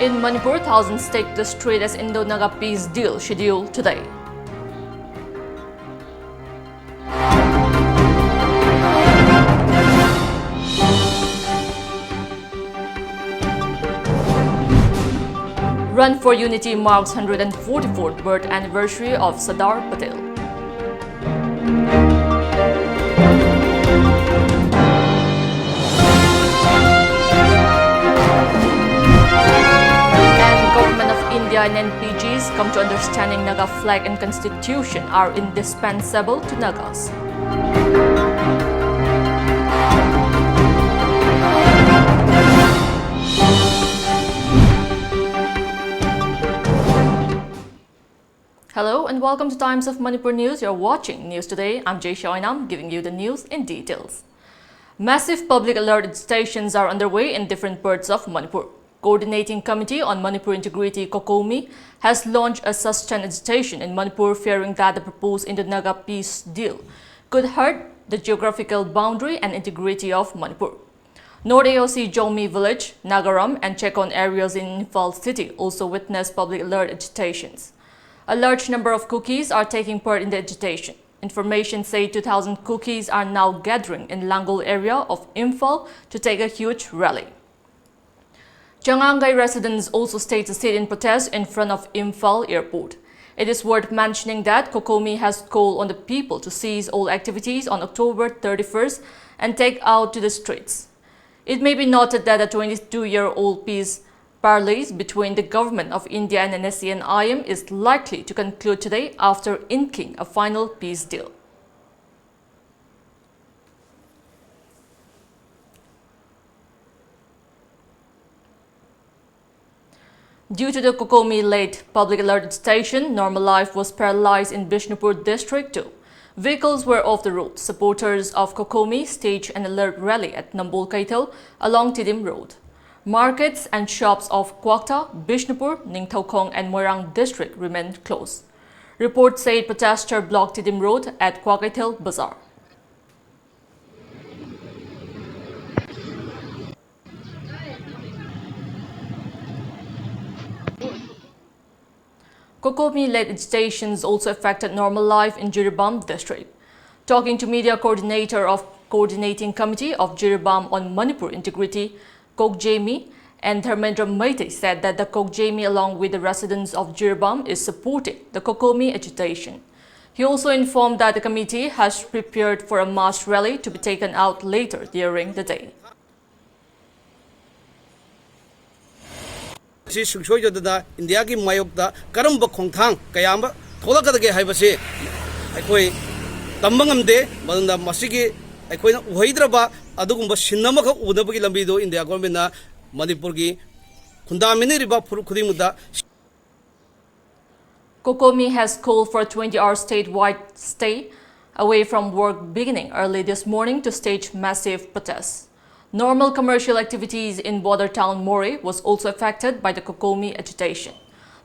In Manipur, thousands take the street as Indo-Naga peace deal scheduled today. Run for Unity marks 144th birth anniversary of Sardar Patel. India and NPGs come to understanding Naga flag and constitution are indispensable to Nagas. Hello and welcome to Times of Manipur News. You're watching News Today. I'm JESSIA and I'm giving you the news in details. Massive public alert stations are underway in different parts of Manipur. Coordinating Committee on Manipur Integrity (COCOMI) has launched a sustained agitation in Manipur, fearing that the proposed Indo-Naga peace deal could hurt the geographical boundary and integrity of Manipur. North AOC Jomi village, Nagaram and Chekon areas in Imphal city also witnessed public alert agitations. A large number of cookies are taking part in the agitation. Information say 2,000 cookies are now gathering in Langol area of Imphal to take a huge rally. Jangangai residents also staged a sit-in protest in front of Imphal airport. It is worth mentioning that COCOMI has called on the people to cease all activities on October 31st and take out to the streets. It may be noted that a 22-year-old peace parley between the government of India and NSC and IM is likely to conclude today after inking a final peace deal. Due to the COCOMI-led public alert station, normal life was paralyzed in Bishnupur district too. Vehicles were off the road. Supporters of COCOMI staged an alert rally at Nambol Kaital along Tidim Road. Markets and shops of Kwakta, Bishnupur, Ningthaukong and Moirang district remained closed. Reports said protesters blocked Tidim Road at Kwakaital Bazaar. COCOMI-led agitations also affected normal life in Jiribam district. Talking to media coordinator of Coordinating Committee of Jiribam on Manipur Integrity, Kokjemi, and Dharmendra Maiti said that the Kokjemi along with the residents of Jiribam is supporting the COCOMI agitation. He also informed that the committee has prepared for a mass rally to be taken out later during the day. India ki mayokta karamba khongthang kayamba tholakadage haibase aikoi tambangamde madunda masigi aikoina uhidraba adugumba sinnamaka udabagi lambi do India government na Manipur gi khundamini riba khudimda. COCOMI has called for a 20-hour statewide stay away from work beginning early this morning to stage massive protests. Normal commercial activities in border town More was also affected by the COCOMI agitation.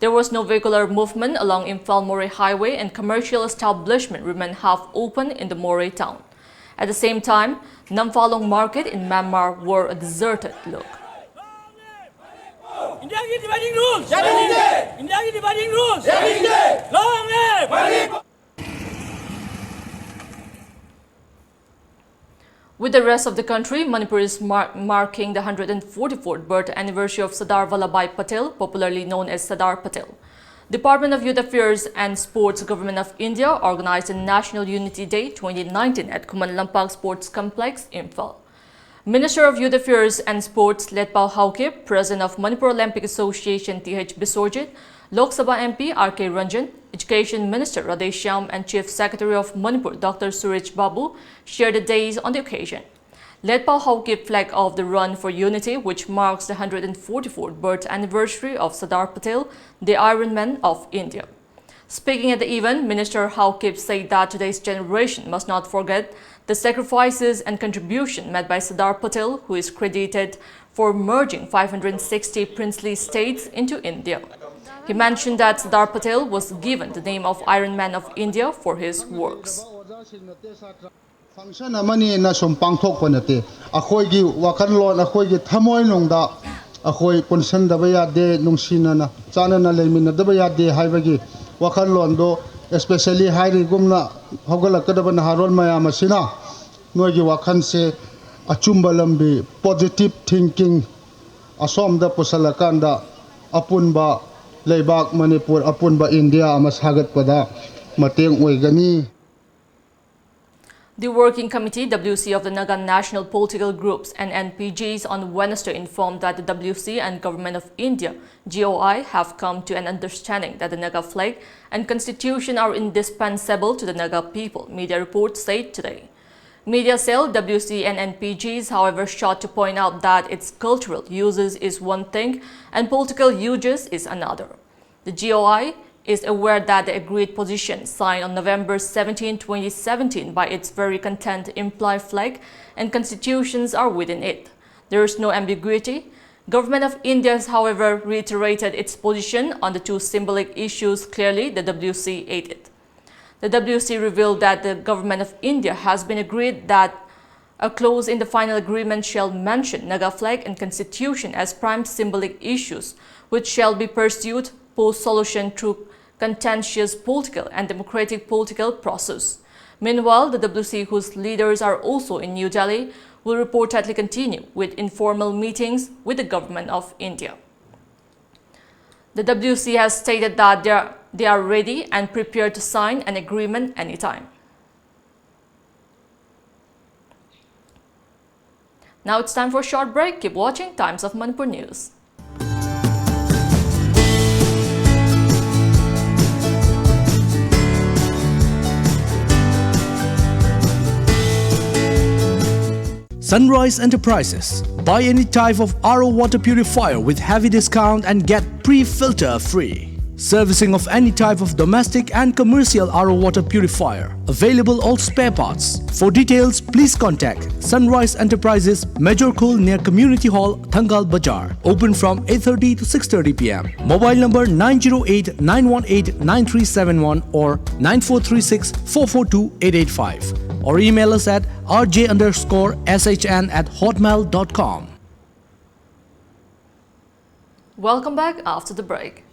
There was no vehicular movement along Imphal-More highway and commercial establishment remained half open in the More town. At the same time, Namphallong market in Myanmar wore a deserted look. India is dividing rules! India is dividing rules! Long live! With the rest of the country, Manipur is marking the 144th birth anniversary of Sardar Vallabhbhai Patel, popularly known as Sardar Patel. Department of Youth Affairs and Sports, Government of India organized a National Unity Day 2019 at Kuman Lampak Sports Complex, Imphal. Minister of Youth Affairs and Sports Letpao Haukip, President of Manipur Olympic Association T.H. Bisorjit, Lok Sabha MP R.K. Ranjan, Education Minister Radheshyam and Chief Secretary of Manipur Dr. Suraj Babu shared the days on the occasion. Letpao Haukip flagged off the Run for Unity, which marks the 144th birth anniversary of Sardar Patel, the Iron Man of India. Speaking at the event, Minister Haukip said that today's generation must not forget the sacrifices and contribution made by Sardar Patel, who is credited for merging 560 princely states into India. He mentioned that Sardar Patel was given the name of Iron Man of India for his works. Function amani na sum pangthok panate akhoi gi wakan lon akhoi gi thamoi nongda akhoi punsan da baya de nungsina na chana na lemin da baya de haibagi wakhal londo especially hairi gumna hogala kadaba na haron maya masina nogi wakhan se achumba lambi positive thinking asom da pusalakanda apunba leibak Manipur apunba India amas hagat pada mateng oigani. The Working Committee WC of the Naga National Political Groups and NPGs on Wednesday informed that the WC and Government of India GOI have come to an understanding that the Naga flag and constitution are indispensable to the Naga people, media reports said today. Media cell WC and NPGs, however, sought to point out that its cultural uses is one thing and political uses is another. The GOI is aware that the agreed position signed on November 17, 2017 by its very content imply flag and constitutions are within it. There is no ambiguity. Government of India has, however, reiterated its position on the two symbolic issues clearly, the WC aided. The WC revealed that the Government of India has been agreed that a clause in the final agreement shall mention Naga flag and constitution as prime symbolic issues, which shall be pursued post-solution through contentious political and democratic political process. Meanwhile, the WC, whose leaders are also in New Delhi, will reportedly continue with informal meetings with the Government of India. The WC has stated that they are ready and prepared to sign an agreement anytime. Now it's time for a short break. Keep watching Times of Manipur News. Sunrise Enterprises. Buy any type of RO water purifier with heavy discount and get pre-filter free. Servicing of any type of domestic and commercial RO water purifier. Available all spare parts. For details, please contact Sunrise Enterprises, Major Khul near Community Hall, Thangal Bazaar. Open from 8:30 to 6:30 p.m. Mobile number 908-918-9371 or 9436-442-885. Or email us at rj_shn@hotmail.com. Welcome back after the break.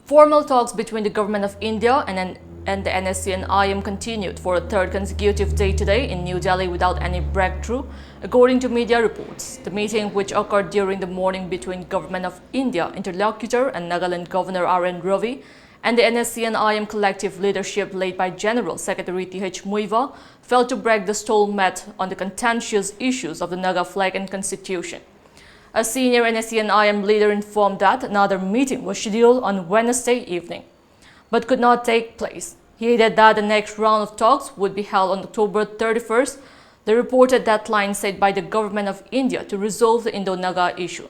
Formal talks between the Government of India and the NSC and IM continued for a third consecutive day today in New Delhi without any breakthrough, according to media reports. The meeting, which occurred during the morning between Government of India interlocutor and Nagaland Governor R.N. Ravi, and the NSC and IM collective leadership led by General Secretary T.H. Muiva, failed to break the stalemate on the contentious issues of the Naga flag and constitution. A senior NSC and IM leader informed that another meeting was scheduled on Wednesday evening, but could not take place. He added that the next round of talks would be held on October 31st, the reported deadline set by the Government of India to resolve the Indo-Naga issue.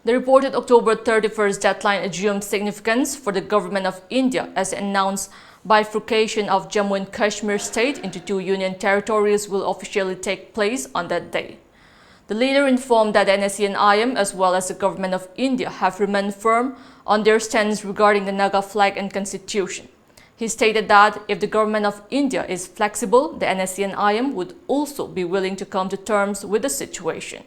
The reported October 31st deadline assumed significance for the Government of India as the announced bifurcation of Jammu and Kashmir state into two union territories will officially take place on that day. The leader informed that the NSC and IM as well as the Government of India have remained firm on their stance regarding the Naga flag and constitution. He stated that if the Government of India is flexible, the NSC and IM would also be willing to come to terms with the situation.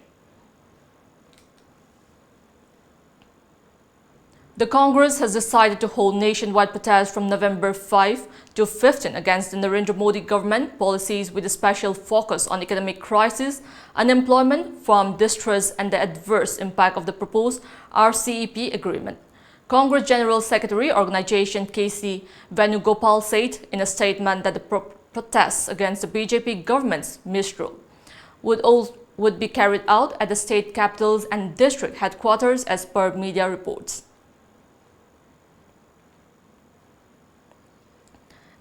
The Congress has decided to hold nationwide protests from November 5 to 15 against the Narendra Modi government policies with a special focus on economic crisis, unemployment, farm distress and the adverse impact of the proposed RCEP agreement. Congress General Secretary Organization KC Venugopal said in a statement that the protests against the BJP government's misrule would be carried out at the state capitals and district headquarters as per media reports.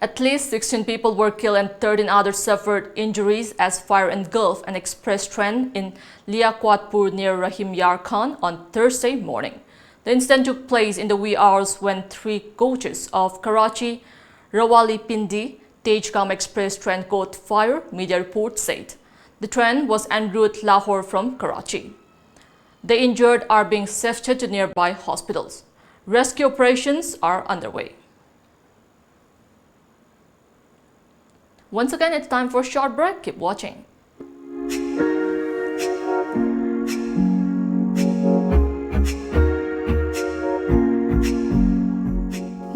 At least 16 people were killed and 13 others suffered injuries as fire engulfed an express train in Liaquatpur near Rahim Yar Khan on Thursday morning. The incident took place in the wee hours when three coaches of Karachi Rawalpindi Tejgam Express train caught fire, media reports said. The train was en route Lahore from Karachi. The injured are being shifted to nearby hospitals. Rescue operations are underway. Once again, it's time for a short break. Keep watching.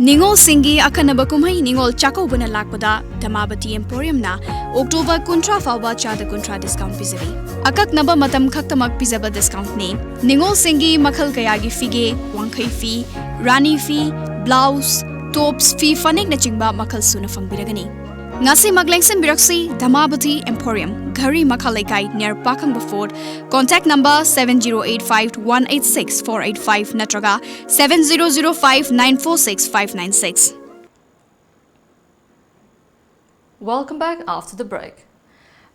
Ningol Singi Akanaba Kumai Ningol Chako Buna Lakpada, Damabati Emporium na, October Kuntra Fawa Chada Kuntra discount Pizabi. Akak Naba Matam Kaktamak Pizaba discount name, Ningol Singi Makal Kayagi Fige, Wankai fee, Rani fee, blouse, tops fee fanik na chingba Makal Suna Fang Biragani. Ngasi Maglengsen Biraksi, Damabati Emporium, Gari Makalaikai near Pakang Baford, contact number 7085-186-485 Natraga 7005-946-596. Welcome back after the break.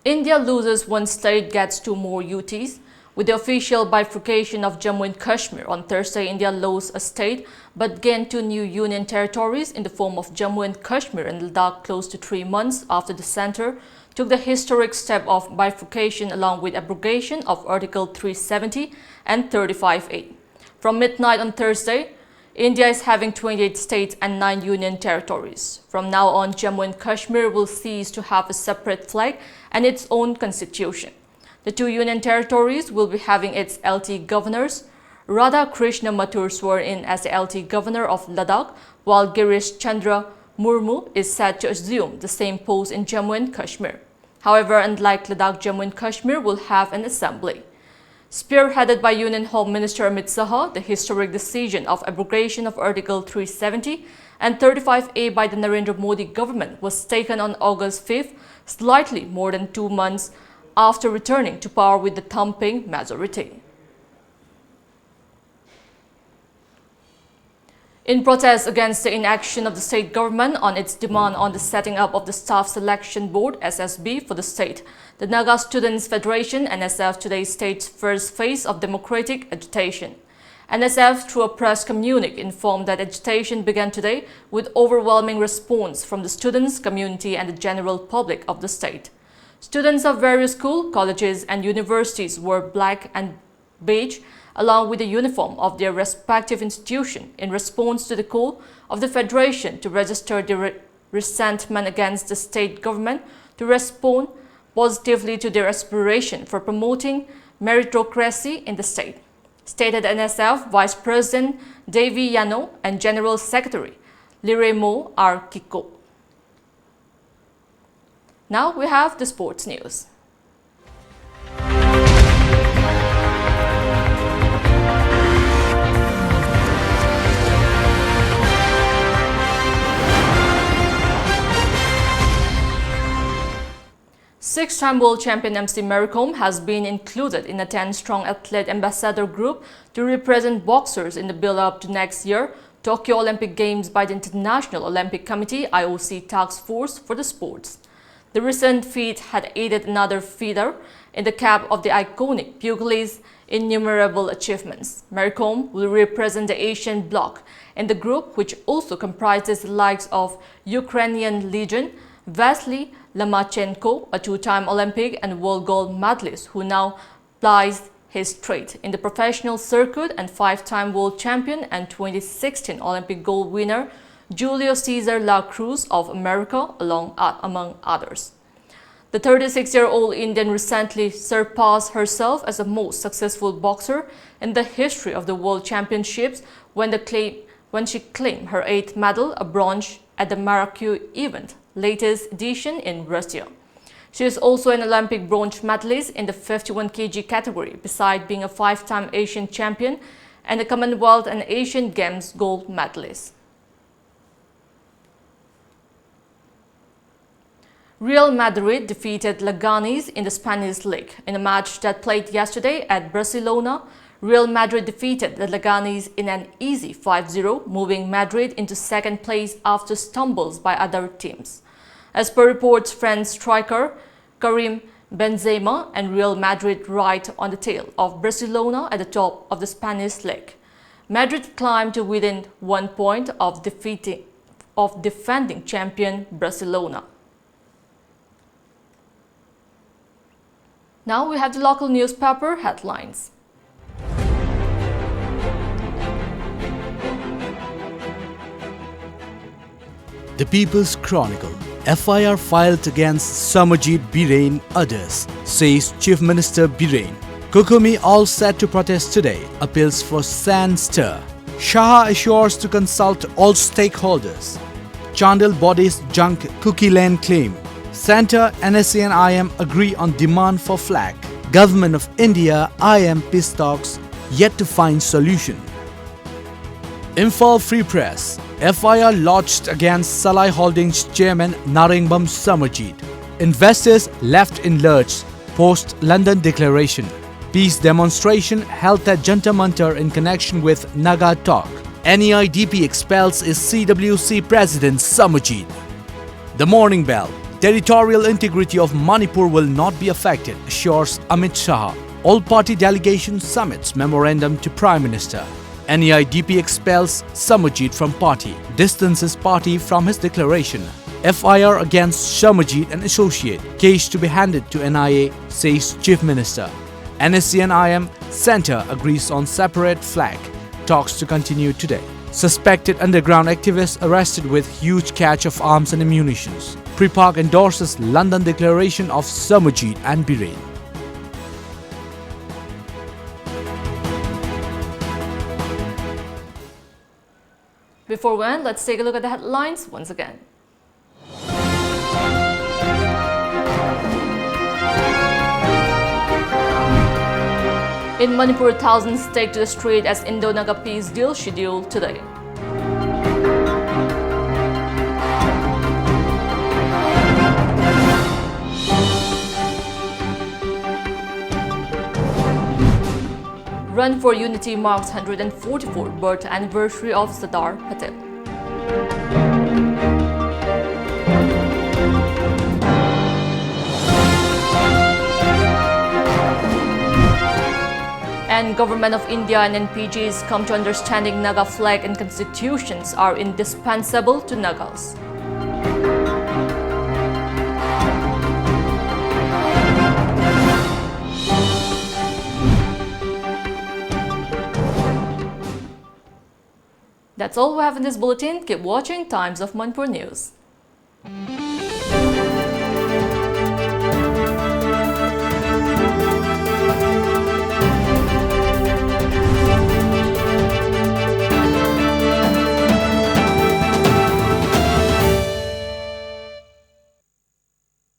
India loses one state, gets two more UTs. With the official bifurcation of Jammu and Kashmir on Thursday, India lost a state but gained two new union territories in the form of Jammu and Kashmir and Ladakh close to 3 months after the centre took the historic step of bifurcation along with abrogation of Article 370 and 35A. From midnight on Thursday, India is having 28 states and 9 union territories. From now on, Jammu and Kashmir will cease to have a separate flag and its own constitution. The two union territories will be having its LT governors. Radha Krishna Mathur sworn in as the LT governor of Ladakh, while Girish Chandra Murmu is set to assume the same post in Jammu and Kashmir. However, unlike Ladakh, Jammu and Kashmir will have an assembly. Spearheaded by Union Home Minister Amit Shah, the historic decision of abrogation of Article 370 and 35A by the Narendra Modi government was taken on August 5th, slightly more than 2 months after returning to power with the thumping majority. In protest against the inaction of the state government on its demand on the setting up of the Staff Selection Board (SSB) for the state, the Naga Students Federation (NSF) today staged first phase of democratic agitation. NSF, through a press communique, informed that agitation began today with overwhelming response from the students, community and the general public of the state. Students of various schools, colleges and universities wore black and beige along with the uniform of their respective institution in response to the call of the Federation to register their resentment against the state government to respond positively to their aspiration for promoting meritocracy in the state, stated NSF Vice President Devi Yano and General Secretary Liremo R. Kiko. Now we have the sports news. Six-time world champion MC Maricom has been included in a 10-strong athlete ambassador group to represent boxers in the build-up to next year Tokyo Olympic Games by the International Olympic Committee (IOC) Task Force for the sports. The recent feat had aided another feather in the cap of the iconic pugilist's innumerable achievements. Maricom will represent the Asian bloc in the group, which also comprises the likes of Ukrainian legend Vasily Lomachenko, a two-time Olympic and world gold medalist who now plies his trade in the professional circuit, and 5-time world champion and 2016 Olympic gold winner Julio Cesar La Cruz of America, among others. The 36-year-old Indian recently surpassed herself as the most successful boxer in the history of the World Championships when she claimed her 8th medal, a bronze, at the Maracay event, latest edition in Russia. She is also an Olympic bronze medalist in the 51 kg category, besides being a 5-time Asian champion and a Commonwealth and Asian Games gold medalist. Real Madrid defeated Leganes in the Spanish League. In a match that played yesterday at Barcelona, Real Madrid defeated the Leganes in an easy 5-0, moving Madrid into second place after stumbles by other teams. As per reports, French striker Karim Benzema and Real Madrid right on the tail of Barcelona at the top of the Spanish League. Madrid climbed to within 1 point of defending champion Barcelona. Now we have the local newspaper headlines. The People's Chronicle. FIR filed against Samarjit Biren others, says Chief Minister Biren. Kukumi all set to protest today, appeals for sand stir. Shah assures to consult all stakeholders. Chandil bodies junk Cookie Lane claim. Centre, NSC and IM agree on demand for flag. Government of India, IM peace talks yet to find solution. Imphal Free Press. FIR lodged against Salai Holdings chairman Naringbam Samarjit. Investors left in lurch post London declaration. Peace demonstration held at Jantar Mantar in connection with Naga talk. NEIDP expels its CWC president Samarjit. The Morning Bell. Territorial integrity of Manipur will not be affected, assures Amit Shah. All-party delegation summits memorandum to Prime Minister. NEIDP expels Samarjit from party, distances party from his declaration. FIR against Samarjit and associate, case to be handed to NIA, says Chief Minister. NSC and IM Centre agrees on separate flag. Talks to continue today. Suspected underground activists arrested with huge catch of arms and ammunitions. Pripak endorses London declaration of Samarjit and Biren. Before we end, let's take a look at the headlines once again. In Manipur, thousands take to the street as Indo-Naga peace deal scheduled today. Run for Unity marks 144th birth anniversary of Sardar Patel. And Government of India and NPGs come to understanding Naga flag and constitutions are indispensable to Nagas. That's all we have in this bulletin. Keep watching Times of Manipur News.